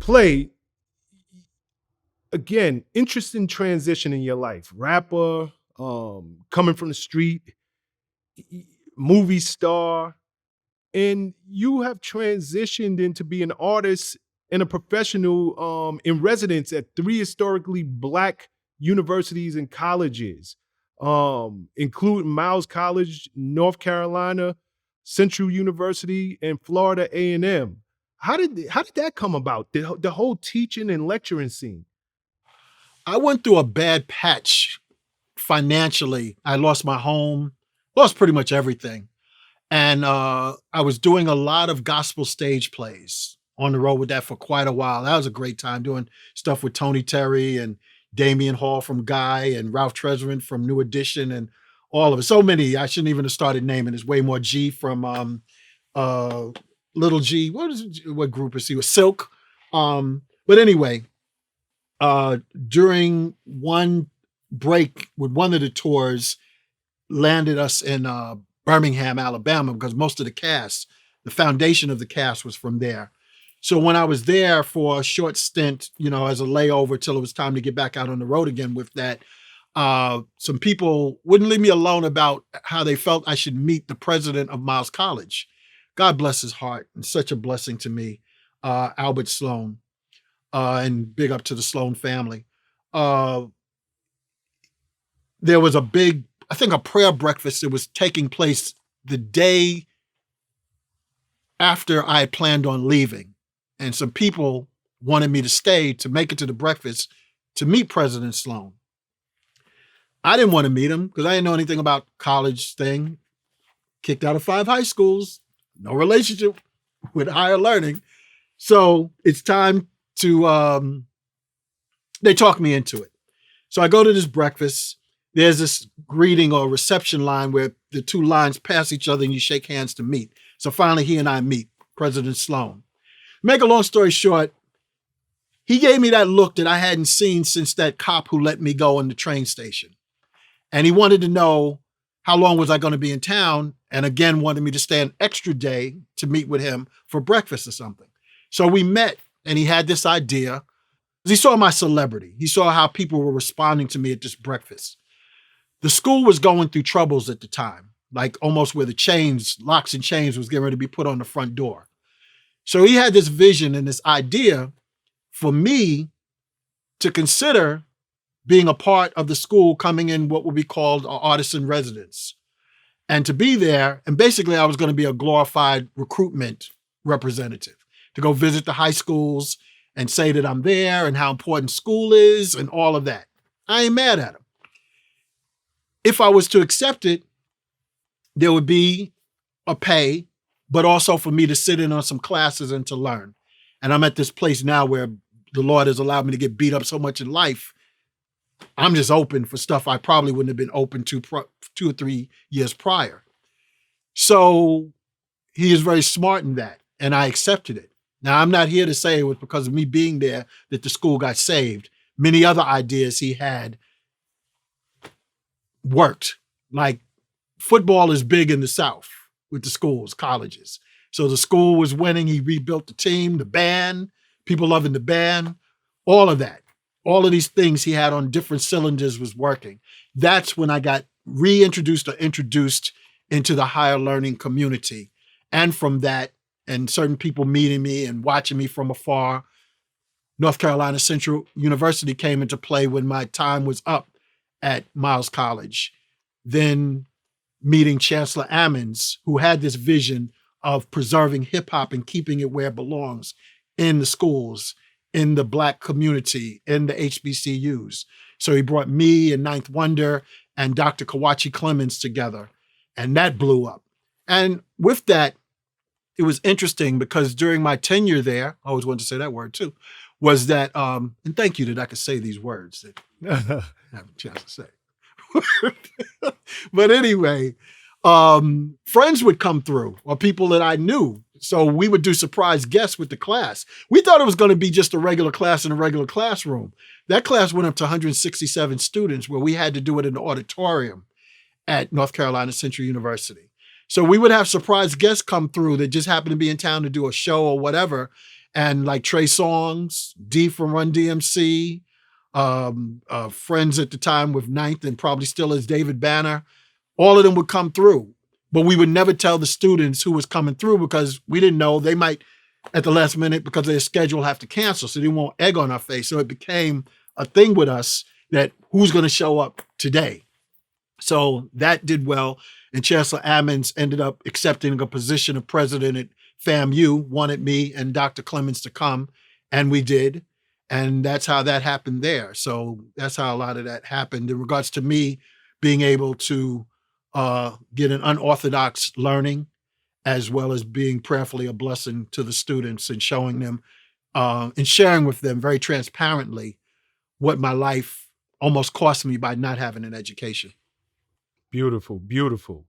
play, again, interesting transition in your life. Rapper, coming from the street, movie star, and you have transitioned into being an artist and a professional in residence at 3 historically Black universities and colleges, including Miles College, North Carolina, Central University, and Florida A&M. How did that come about? The whole teaching and lecturing scene. I went through a bad patch financially. I lost my home, lost pretty much everything. And I was doing a lot of gospel stage plays, on the road with that for quite a while. That was a great time doing stuff with Tony Terry and Damian Hall from Guy and Ralph Tresvant from New Edition and all of it. So many, I shouldn't even have started naming. There's way more G from Little G. What group is he with? Silk. But anyway, during one break with one of the tours, landed us in Birmingham, Alabama, because most of the cast, the foundation of the cast was from there. So when I was there for a short stint, as a layover till it was time to get back out on the road again with that, some people wouldn't leave me alone about how they felt I should meet the president of Miles College. God bless his heart, and such a blessing to me, Albert Sloan, and big up to the Sloan family. There was a prayer breakfast that was taking place the day after I had planned on leaving. And some people wanted me to stay to make it to the breakfast to meet President Sloan. I didn't want to meet him because I didn't know anything about college thing. Kicked out of 5 high schools, no relationship with higher learning. So it's time to, they talked me into it. So I go to this breakfast. There's this greeting or reception line where the 2 lines pass each other and you shake hands to meet. So finally he and I meet, President Sloan. Make a long story short, he gave me that look that I hadn't seen since that cop who let me go in the train station. And he wanted to know how long was I going to be in town, and again wanted me to stay an extra day to meet with him for breakfast or something. So we met, and he had this idea. He saw my celebrity. He saw how people were responding to me at this breakfast. The school was going through troubles at the time, like almost where the locks and chains was getting ready to be put on the front door. So he had this vision and this idea for me to consider being a part of the school coming in what would be called an artist in residence. And to be there, and basically I was going to be a glorified recruitment representative to go visit the high schools and say that I'm there and how important school is and all of that. I ain't mad at him. If I was to accept it, there would be a pay, but also for me to sit in on some classes and to learn. And I'm at this place now where the Lord has allowed me to get beat up so much in life. I'm just open for stuff I probably wouldn't have been open to 2 or 3 years prior. So he is very smart in that, and I accepted it. Now, I'm not here to say it was because of me being there that the school got saved. Many other ideas he had worked. Like football is big in the South with the schools, colleges. So the school was winning. He rebuilt the team, the band, people loving the band, all of that. All of these things he had on different cylinders was working. That's when I got reintroduced or introduced into the higher learning community. And from that, and certain people meeting me and watching me from afar, North Carolina Central University came into play when my time was up at Miles College. Then meeting Chancellor Ammons, who had this vision of preserving hip hop and keeping it where it belongs in the schools, in the Black community, in the HBCUs. So he brought me and Ninth Wonder and Dr. Kawachi Clemens together, and that blew up. And with that, it was interesting because during my tenure there, I always wanted to say that word too, was that, and thank you that I could say these words that I have a chance to say. But anyway, friends would come through or people that I knew. So we would do surprise guests with the class. We thought it was going to be just a regular class in a regular classroom. That class went up to 167 students where we had to do it in the auditorium at North Carolina Central University. So we would have surprise guests come through that just happened to be in town to do a show or whatever. And like Trey Songs, D from Run DMC, friends at the time with Ninth and probably still is David Banner, all of them would come through. But we would never tell the students who was coming through because we didn't know they might at the last minute because of their schedule have to cancel. So they didn't want egg on our face. So it became a thing with us that who's going to show up today. So that did well. And Chancellor Ammons ended up accepting a position of president at FAMU, wanted me and Dr. Clemens to come, and we did. And that's how that happened there. So that's how a lot of that happened in regards to me being able to get an unorthodox learning, as well as being prayerfully a blessing to the students and showing them and sharing with them very transparently what my life almost cost me by not having an education. Beautiful, beautiful.